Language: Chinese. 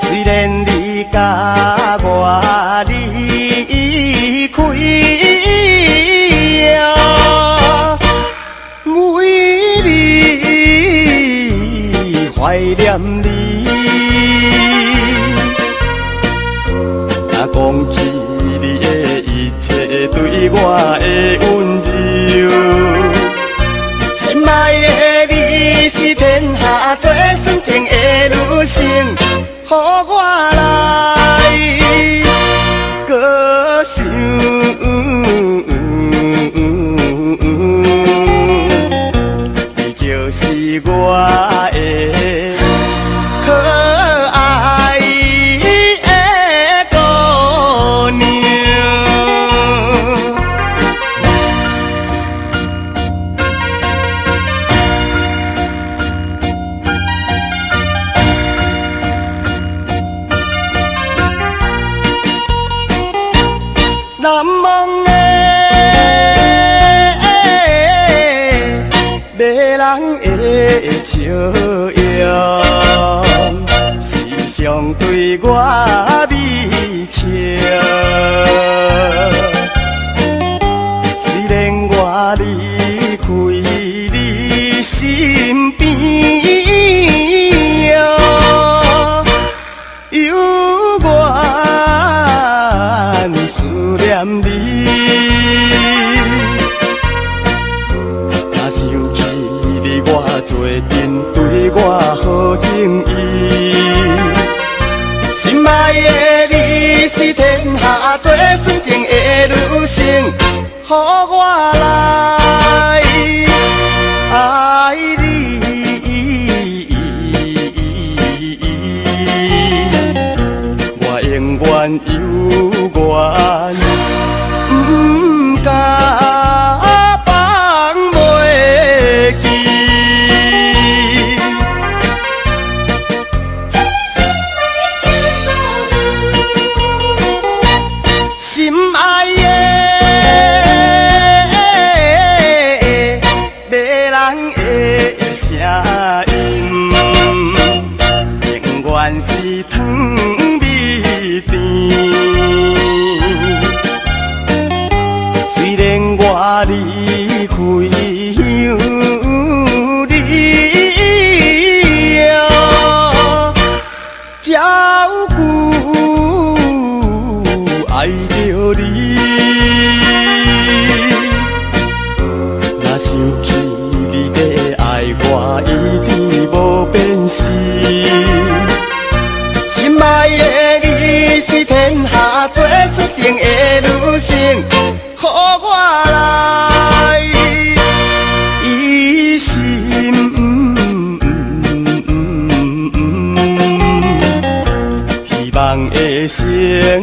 虽然你甲我离开啊，每日怀念你，啊，讲起你的一切对我的温柔。心爱的你是天下最纯情的女性，予我来歌唱。你就是我的可爱的姑娘。难忘的迷人的笑容，时常对我微笑。虽然我离开你身边，犹原思念你。若想起你，我做阵对我好情意。心爱的你是天下最纯情的女性，予我来爱你。我永远犹原不敢放袂记。心爱的迷人的声音，永远是糖蜜甜。虽然我离开你啊，照顾爱着你，若想起你的爱我，一直无变心。心爱的你是天下最纯情的女性，予我来一心希望的生